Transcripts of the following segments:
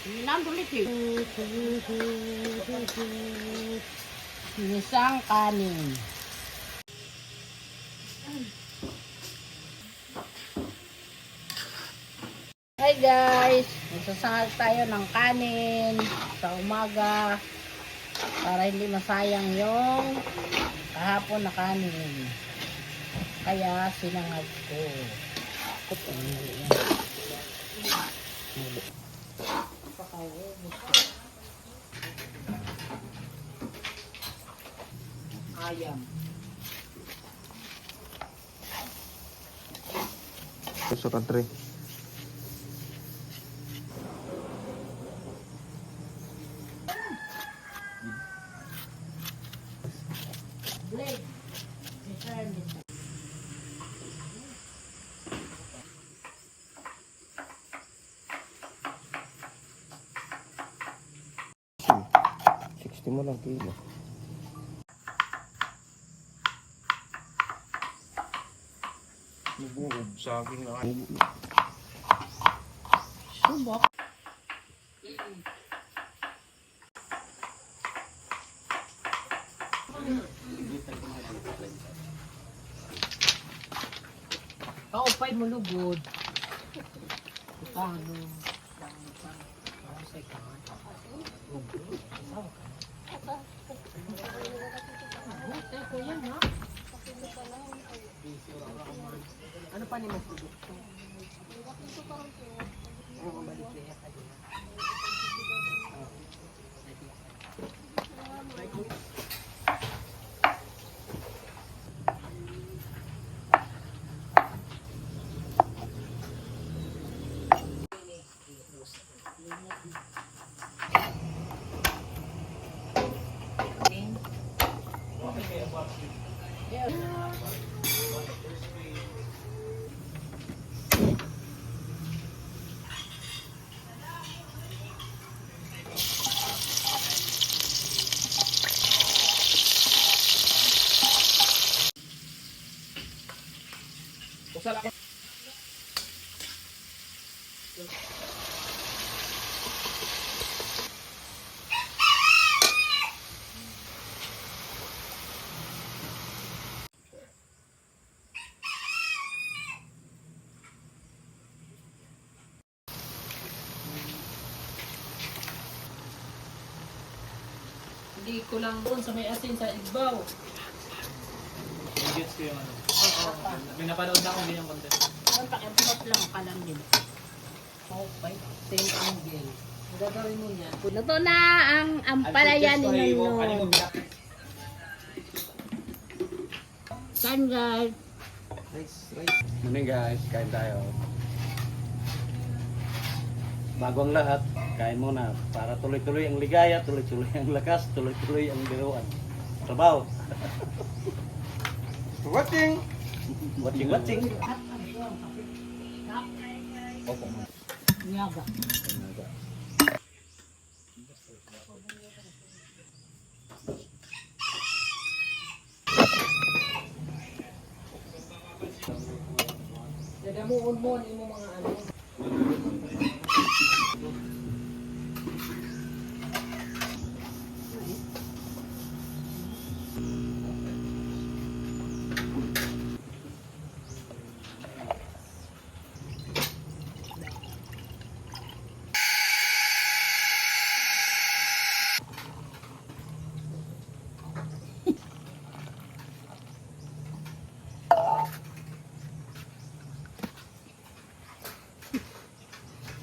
Nandulit eh. Sinisang kanin. Hi guys! Magsasahag tayo ng kanin sa umaga para hindi masayang yung kahapon na kanin. Kaya sinangag ko. Ayam. Sa country. Blade. Return this. Mo lang kilo. Nabugog sa akin na. Subok. Kaupay mo lugod. Paano? Ano pa ni mo produkto? Oo, balik kaya ka din. Hindi ko lang doon sa may asin sa Igbaw. Gets ko yung ano. Oo. May napanood na akong ganyang content. Ang pakiabot lang ka lang din. Okay, same angle. Ang gagawin mo niya. Luto na ang ampalaya ni Nonon. Saan guys? Morning guys, kain tayo. Bago ang lahat, kain muna para tuloy-tuloy ang ligaya, tuloy-tuloy ang lakas, tuloy-tuloy ang biruan. Trabaho. Watching! Watching! Nyaga. Dadamuon-mon mo mga ano.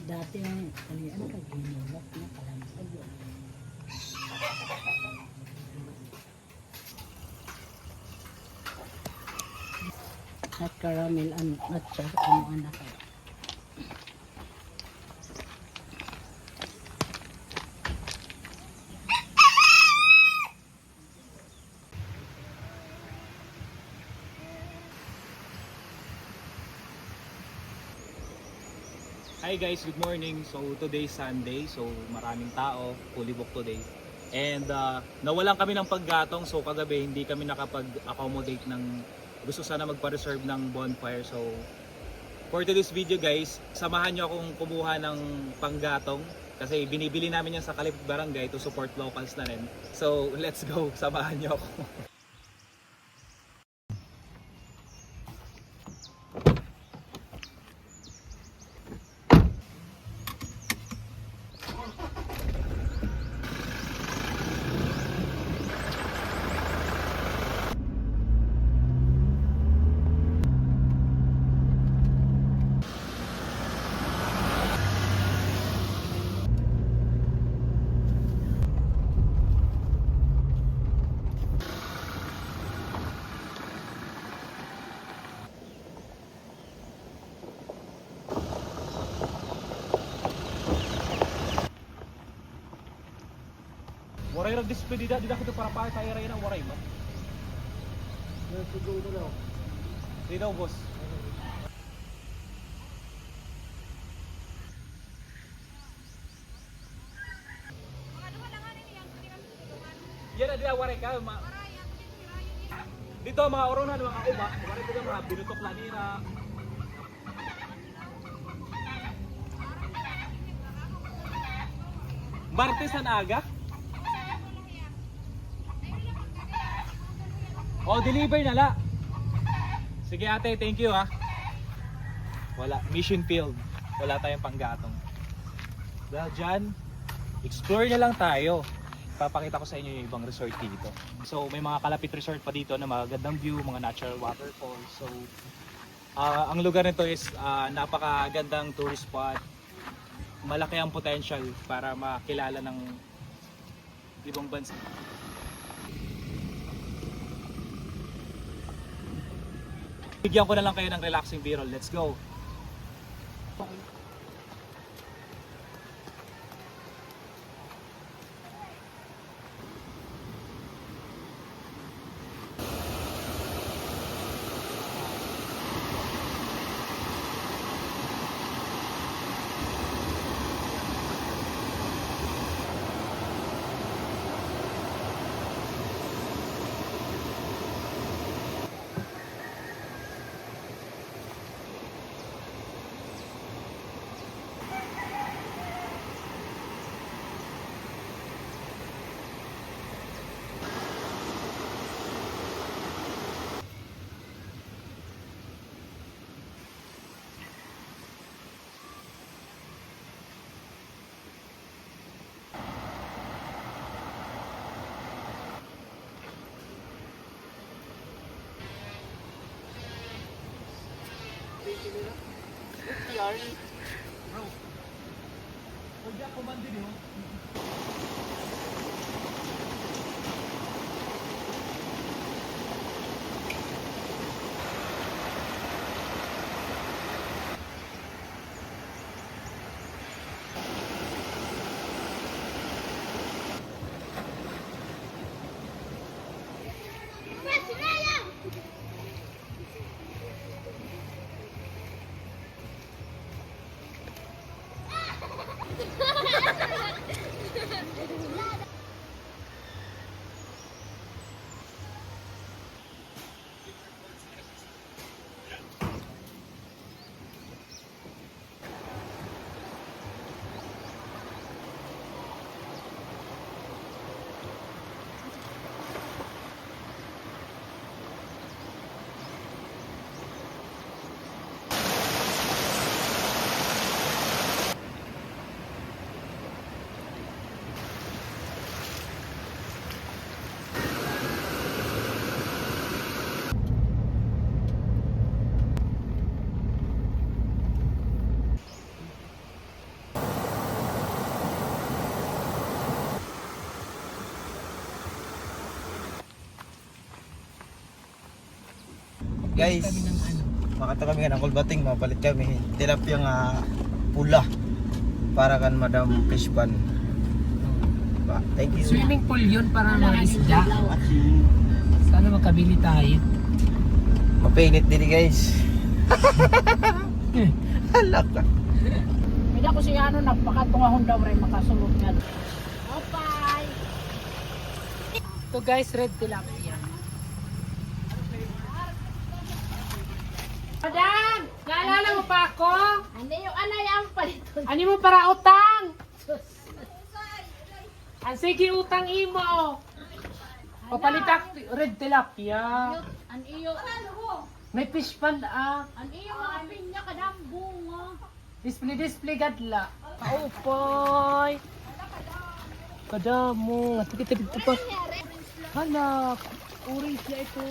Dati ang kalian ka ginulak na kalampag yun. At caramel at ano anak ka. Hi guys, good morning. So today Sunday, so maraming tao, fully booked today. And nawalan kami ng paggatong, so kagabi hindi kami nakapag-accommodate ng gusto sana magpa-reserve ng bonfire. So for today's video guys, samahan nyo akong kumuha ng panggatong Kasi binibili namin yan sa Kalib Barangay to support locals na rin. So let's go, samahan niyo ako. Waray rag despedida, di ako para pa tayo rin ang waray ba? Di daw boss. Yan na dia waray ka ma. Dito mga oronan mga uba, waray ko mga binutok lanira. Martes ang aga? Oh, deliver na la. Sige ate, thank you ha. Wala, mission field. Wala tayong panggatong. Dahil dyan, explore na lang tayo. Papakita ko sa inyo yung ibang resort dito. So, may mga kalapit resort pa dito na magandang view, mga natural waterfalls. So, ang lugar nito is napakagandang tourist spot. Malaki ang potential para makilala ng ibang bansa. Bigyan ko na lang kayo ng relaxing b-roll. Let's go! Bro, huwag niya kumandin yun. Guys, makita kami ng kulbating, mapalit kami tilapia nga pula para kan Madam Fish Pan. Thank you. Swimming pool yun para mga isda. Sana makabili tayo. Mapinit din guys. Halak ka. Hindi ako si ano, napakatungahon daw rin makasulog niya. Okay. Ito guys, red tilapia. Madam, naalala mo pa ako? Ano yung anay ang palito? Ano mo para utang? Ang sige utang imo. Papalitak red tilapia. An iyo. May fish pan An iyo mga pinya kadang bunga. display gadla. Kaupoy. Kadamo. Tipid pa. Halak. Orange na ito.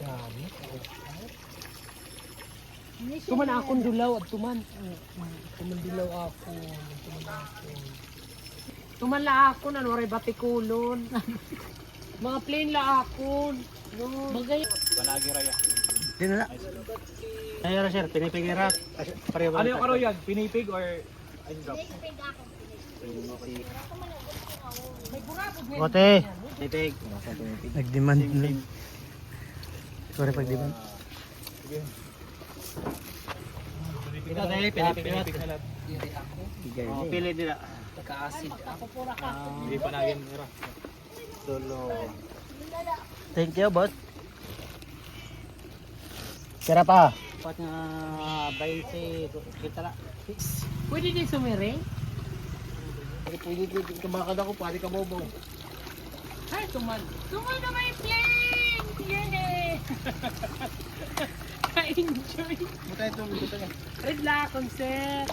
Dami. Tuman akong dulaw at tuman. Tuman dilaw ako. Tuman la ako na noray batikulon. Mga plain la ako. No. Bagay. Banagi raya. Di na. Ayun sir, pinipigirat. Pareho. Ano yung karoyag? Pinipig or ayun drop? Bote. Titig. Nag-demand na. Sorry pag-demand. Ito tayo, pinipigirat. Oh, pili nila. Nagka-acid ako. Hindi pa naging mura. Solo. Thank you, boss. Kira pa. Pat nga 20 kita la. Pwede din sumiri? Pwede kumakad ako, pwede ka bobo. Ay, tuman. Tuman na may plane! Yay! Enjoy. Buta ito, buta niya. Red la, concert.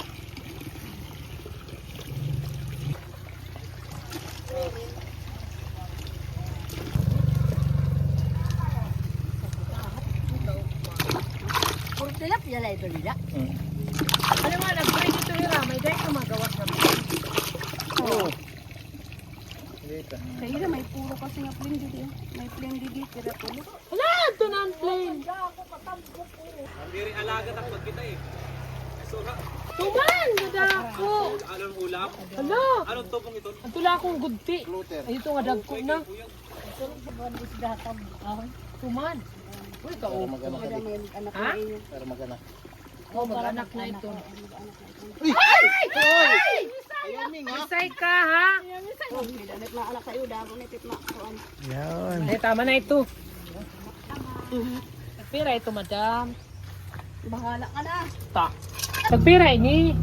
Puro tilapia la ito nila. Ano nga, nag-pray dito hira. May dahil ka magawas na. Oo. Kaya na may puro kasi nga plain dito. May plain dito tira tulo. Hala, ito na ang plane. Ang diri alaga tak pag kita eh. So, Tuman, nadako. anong ulam? Hala, Anong topong ito? ang tula akong gudti. Ay, ito nga dagko na. Tuman. Uy, kao. Ha? Pero magana. Oh, mag-anak na ito. Ay! Isay ka, ha? Yan. Ay, tama na ito. Pira ito, madam. Bahala ka na. Ta. Pagpira ini.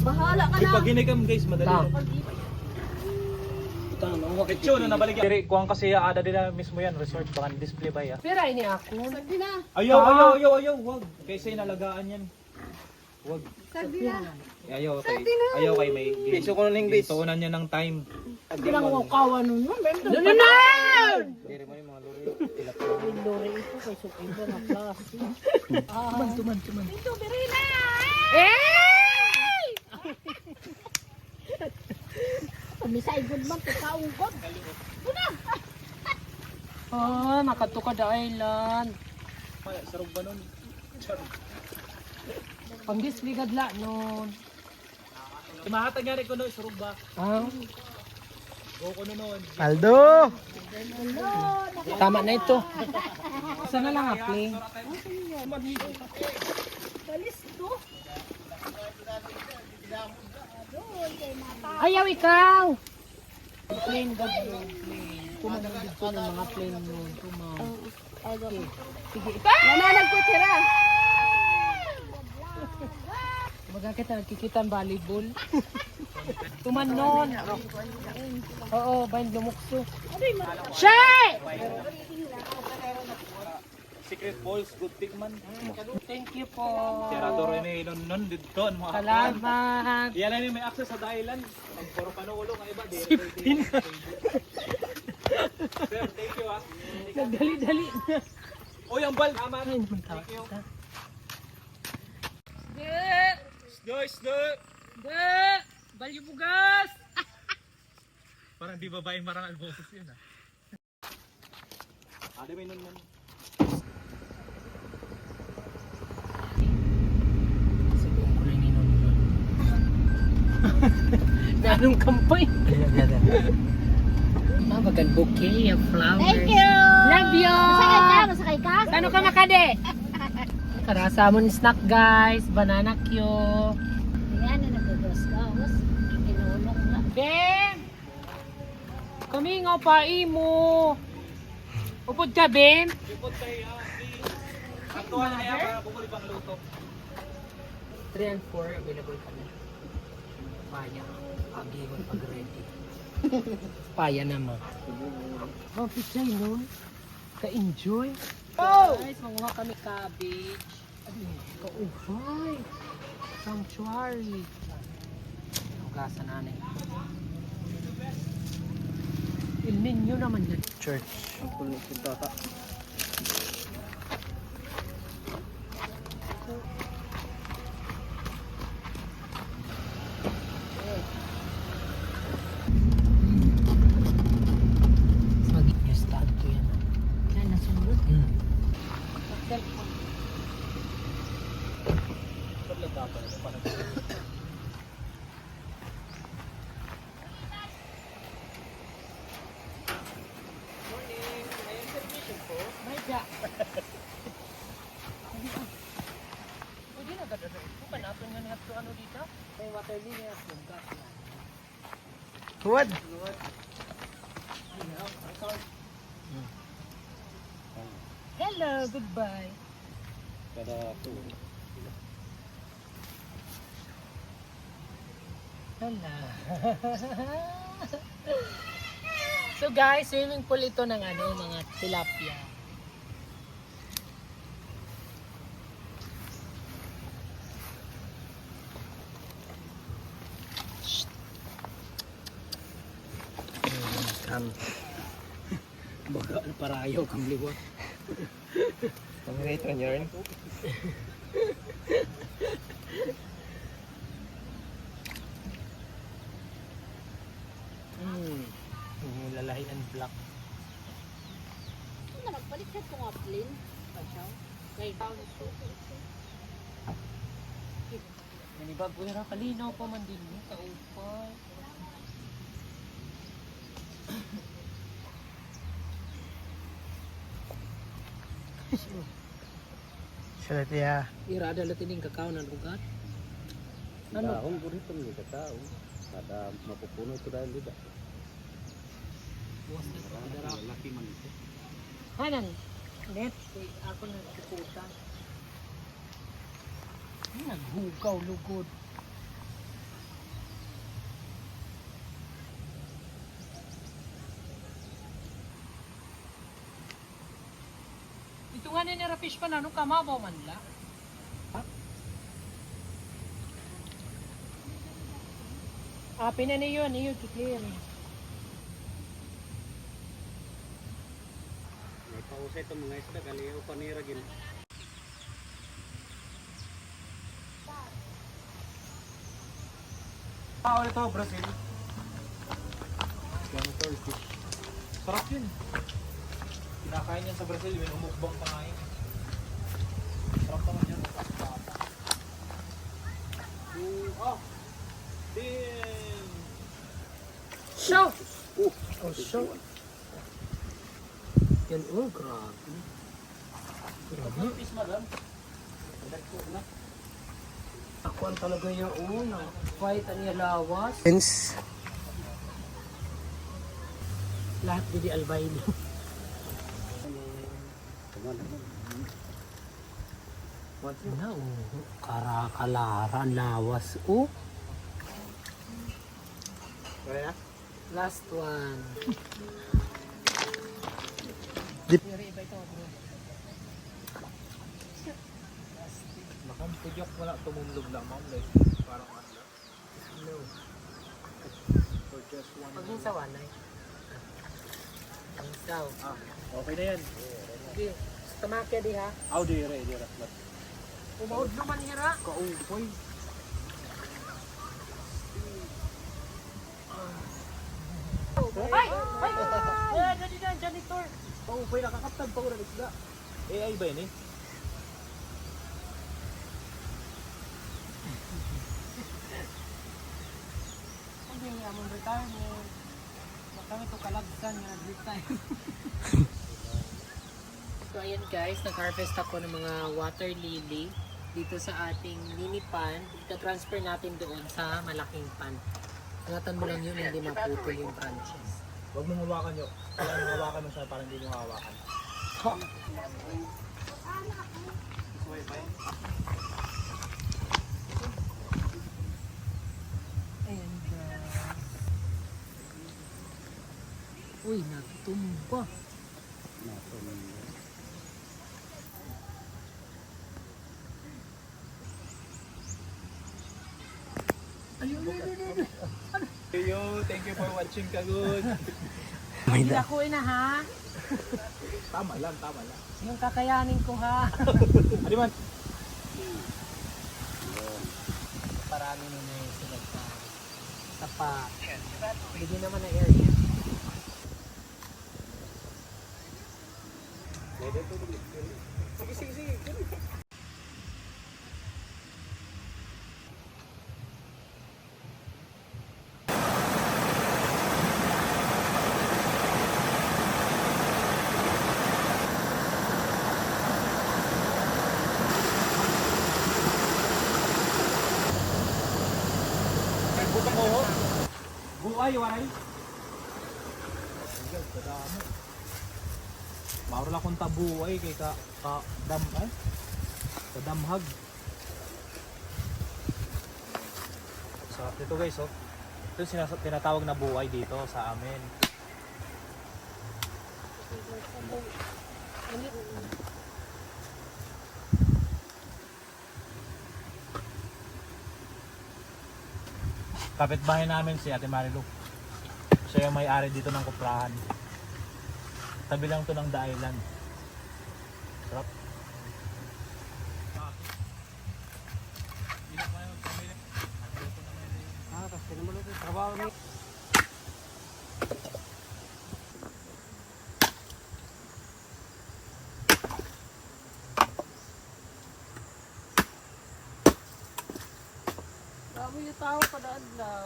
Bahala ka Ay, na. pag ginigam guys, madali. Ta. Ito na nabaligyan. Diri, kuwang kasi ada nila mismo yan, resort, baka display ba ya? Pira ini ako. Sabi na. Ayaw, wag. Kaysa inalagaan yan. Wag. Sabi na. Ayaw kay may Piso ko ng English. tuunan niya ng time. Bilang ko kawan nun. No, no! Diri mo yung mga lori. Lori ito kay Sukin ba na klase. Tuman. Ito, Berina! Eh! Kumisay good man, kaungkod. Ah, nakatukad the island. Sarog ba nun? Pang display gadla nun. Mahatag nga rin ko nun, sarog ba? Ah, Go ko nun. Aldo! tama na ito. Sana lang play. Ayaw ikaw. Plane gadlo. Tumanang dito ng mga plane nun. Nananag ko tira. Baga kita nakikita ang volleyball. Tumanon. Oo, bayan lumukso. Shay! Secret balls, good pick man. Thank you po. Tirador rin nun dito. Mga Salamat. yan na may access sa island. Pag puro panuulong ang iba. Sir, thank you ah. Nagdali-dali na. Uy, ang bal. Tama. Ay, naman tao. Guys, Balyo bugas! parang di babaeng marangal boses yun ah. Ade may nun. Ganong kampay. Mabagan bouquet of flowers. Thank you! Love you! Masakay ka? Masakay ka? Kano ka makade? Karasa mo ni snack guys. Banana Q. Yan na nagagos ka. Mas kinulong na. Ben! Kamingaw pa imo. Upod ka, Ben? Ipot tayo Aktual na kaya para bumuli pang luto. 3 and 4 available kami. paya. Agiwan pag ready. Paya naman. Oh, pichay nun. Ka-enjoy. Guys, manguha kami cabbage. Ka-ufay. Sanctuary. Hugasan nanay. Il Niño naman yan. Church. Ang puno sa tata. Mag-i-start to yan. Yan, nasunod. Pwede na gada rin. Kung panapin nga niya ito ano dito? May water lily at yung gas na. Huwad. Hello, goodbye. Kada ako. Hello. So guys, swimming pool ito ng ano, mga tilapia. Baga para ayaw kang liwat. Ang rate na yun. Lalahi and black. Ano na, magpalit siya kung aplin. Pachaw. Kay Paolo. Nanibag ko na kalinaw pa man din mo. Kaupay. Siya na tiya. Irada latin yung kakao ng lugar. Ano? Dahon po rito mga katao. Kada mapupuno ito dahil dito. Buwas na ito. Kadarap. Laki man ito. Hanan. Net. Ako na nagkukutan. Naghugaw lugod. Ito nga na fish pa na, ano kamabaw man la? Pinaniyo, niyo, kiklir. May pausay itong mga isda. Kaliyaw paniragin. Ulit ito, Brazil. Sarap yun. Kinakain yan sa Brazil, may umukbang pa nga yun. Sarap naman yan. Din! Show! Oh, show. Yan, oh, grabe. Grabe. Peace madam. Ako ang talaga yung una. Fight ang lawas. Hence. Lahat di albino. Na, oh. Karakalaran, lawas. Oh. Last one. Nakampudyak wala tumumlog lang, ma'am. Like, parang ano. No. For just one. Pag yung sawa na ang saw. Okay na yan. Sige. Tamakya di ha. Aw, di re. Umahod naman hira. Kaupoy. Ay! Ay! Yan, dyan dyan, janitor. Kaupoy, nakakaptag pa ko na isda. AI ba yun eh? Hindi nga mong retirement. Baka ito kalagsan nga retire. So ayan guys, nag-harvest ako ng mga water lily dito sa ating mini pan. Ita-transfer natin doon sa malaking pan. Ingatan mo lang yun, hindi maputol yung branches. Huwag mong hawakan yun. Kaya mong hawakan mo siya, parang hindi mo hawakan. Ayan. Uy, nagtumba. Thank you for watching, Kagod. Hindi ako na ha. Tama lang, tama lang. Yung kakayanin ko ha. Ano man? Parami na na yung sila sa pa. Bigyan naman ng area. Butang ko. Buhay, waray. Kadami. Mauro lang kung tabuhay kay kadamhag. So, ito guys, oh. Ito tinatawag na buhay dito sa amin. Kapitbahay namin si Ate Marilu. Siya yung may-ari dito ng kuprahan. Tabi lang to ng The Island. Sarap. Kasi naman ito, trabaho na. Dami yung tao kada adlaw.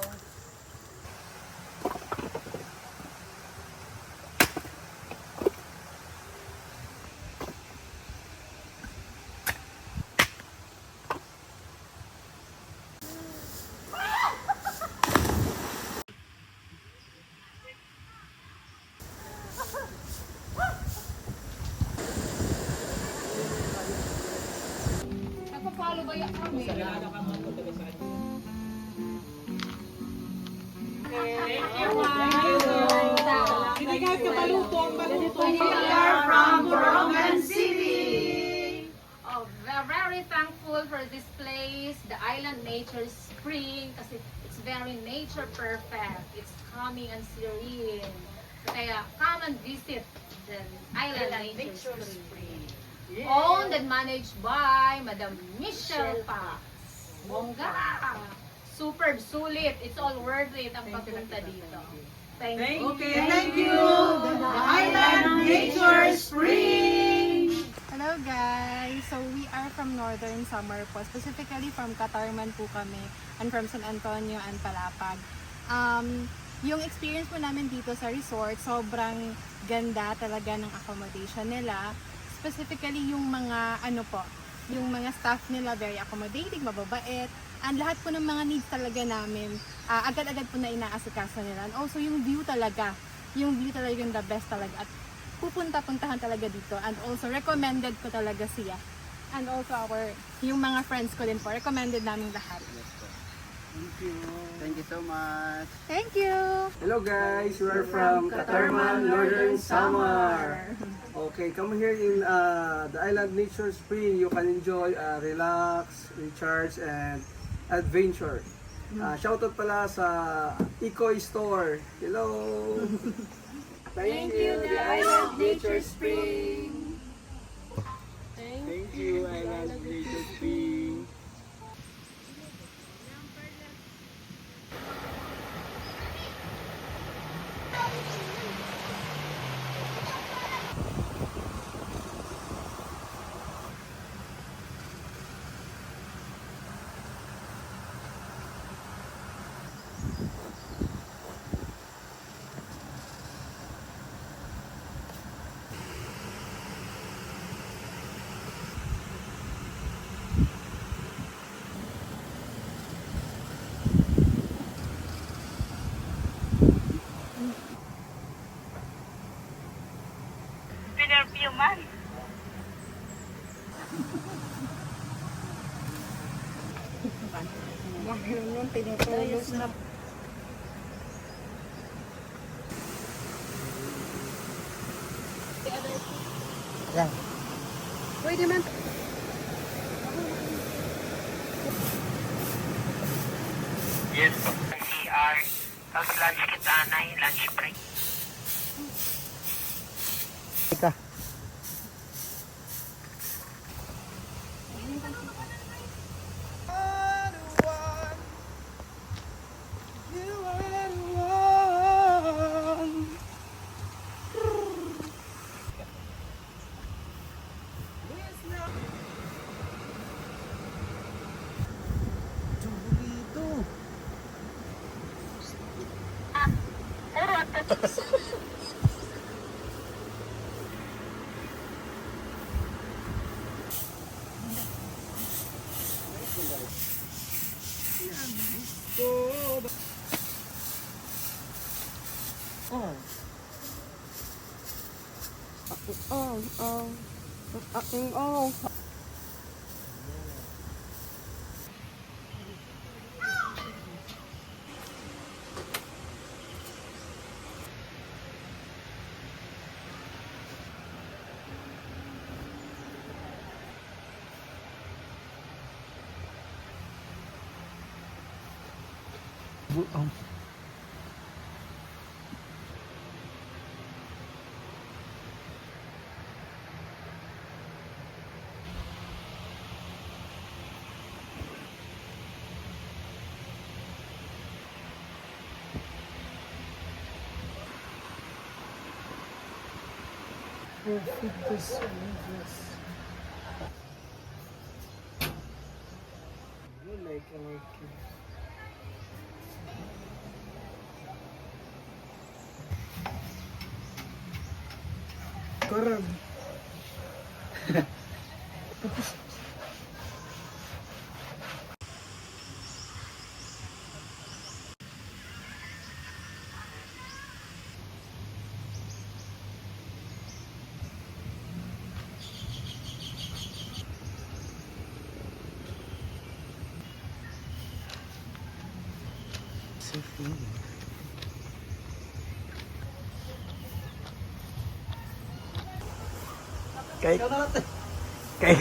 Nagpa-follow ba yan kami? Binigay ka paluto ang paluto. Oh, we're very thankful for this place, the Island Nature Spring, kasi it's very nature perfect. It's calming and serene. Kaya come and visit the Island Nature Spring. Owned and managed by Madam Michelle Pax. Bongga! Superb, sulit. It's all worth it ang pagpunta dito. Thank you. Okay, thank you. The Island Nature Spring. Hello guys! So we are from Northern Samar po. Specifically from Catarman po kami and from San Antonio and Palapag. Yung experience po namin dito sa resort, sobrang ganda talaga ng accommodation nila. Specifically yung mga yung mga staff nila very accommodating, mababait. And lahat po ng mga needs talaga namin, agad-agad po na inaasikaso nila. And also yung view talaga yung the best talaga. At pupunta-puntahan talaga dito. And also recommended ko talaga siya. And also yung mga friends ko din po, recommended namin lahat. Thank you so much. Thank you! Hello guys, we are from Catarman, Northern Samar. Okay, come here in the Island Nature Spring. You can enjoy relax, recharge, and adventure. Shoutout pala sa Eco Store. Hello! Thank you, the Island Nature Spring. Thank you, Island Nature Spring. Yung tinutulos na Yan. Pwede man. Yes po. CR. Tapos lunch kita na lunch break. Ika. Correct. Kay kay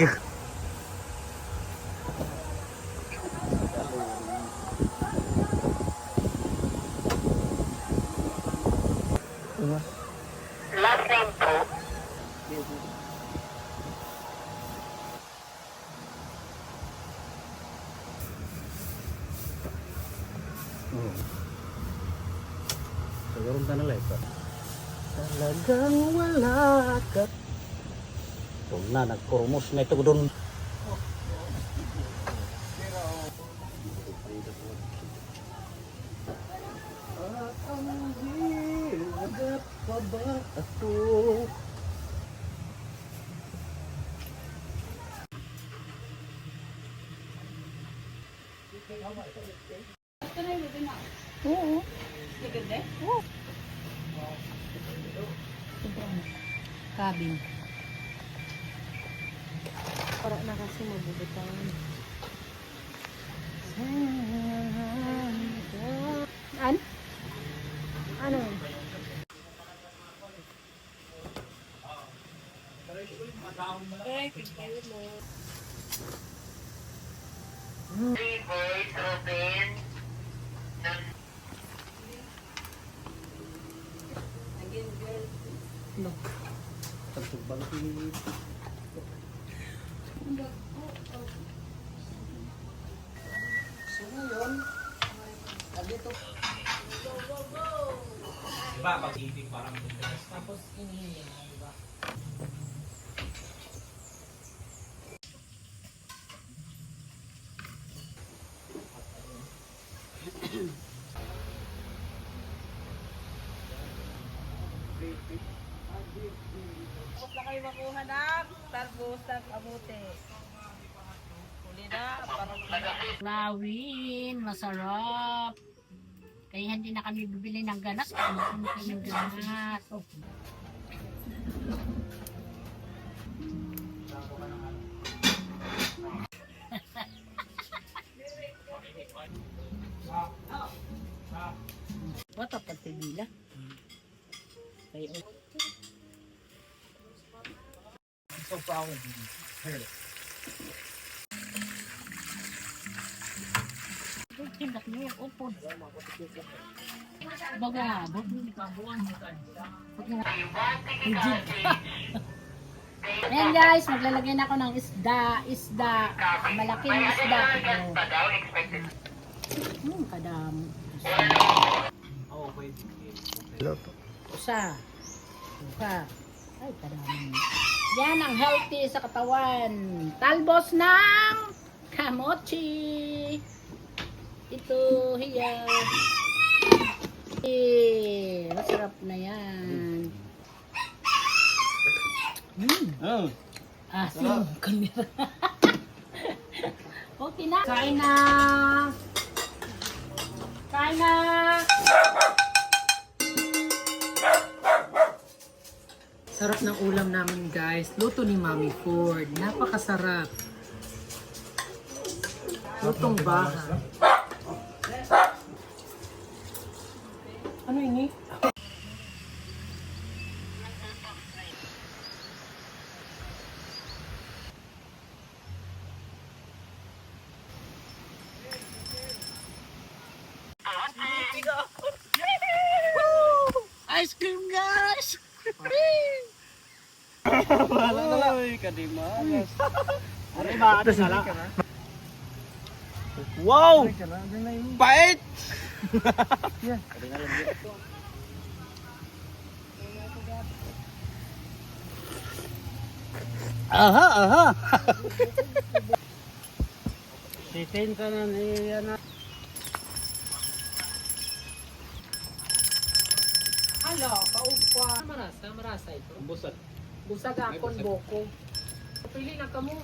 Last name po. Siguro na letter. talagang wala ka. Kung na, nagkurmos na ito doon. Cabin. Para na kasi mabubutan. Ano? Three boys, Robin. Diba, pag eating parang Tapos inihin niya, di ba? Tapos na kayo makuha ng tarbos ng kamote. Huli na, parang Lawin, masarap. Kaya hindi na kami bibili ng ganas. Kami kami ng ganas. Oh. What up, pagpibila? Kayo. so proud of her. Ayan guys, maglalagay na ako ng isda, malaking isda. Kadam. Okay. Usa. Ay, kadami. Yan ang healthy sa katawan. Talbos ng kamochi. Ito, hiya. Masarap na yan. Asin. Okay na. Kain na. Kain na. Sarap ng ulam namin guys. Luto ni Mami Ford. Napakasarap. Lutong bahay. Ano ini? Ice cream guys! Uy, kadimagas. Wow! Pait! Aha. Sitin ka na niya na. Hala, paupa. Marasa ito. Busag. Busag akon boko. Pili na kamo.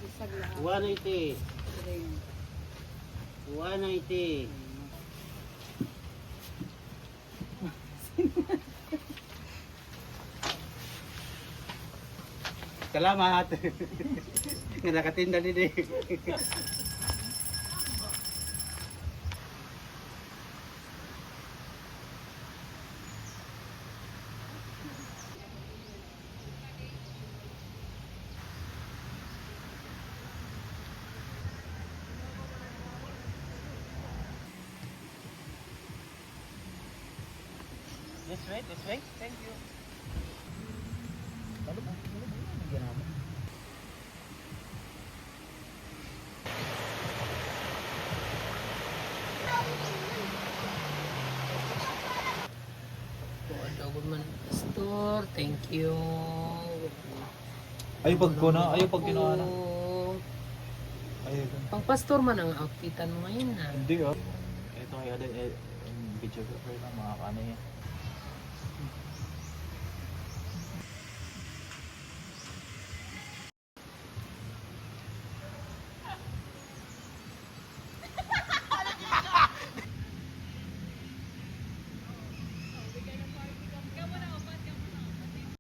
Bisag lahat. 180. 180. Salamat. Nga nakatinda din eh. This way. Thank you. Store, thank you. Ayaw pag kinuha na. Pang pastor man ang outfitan mo ngayon na. Hindi ah. Ito ay ada videographer na mga kanay.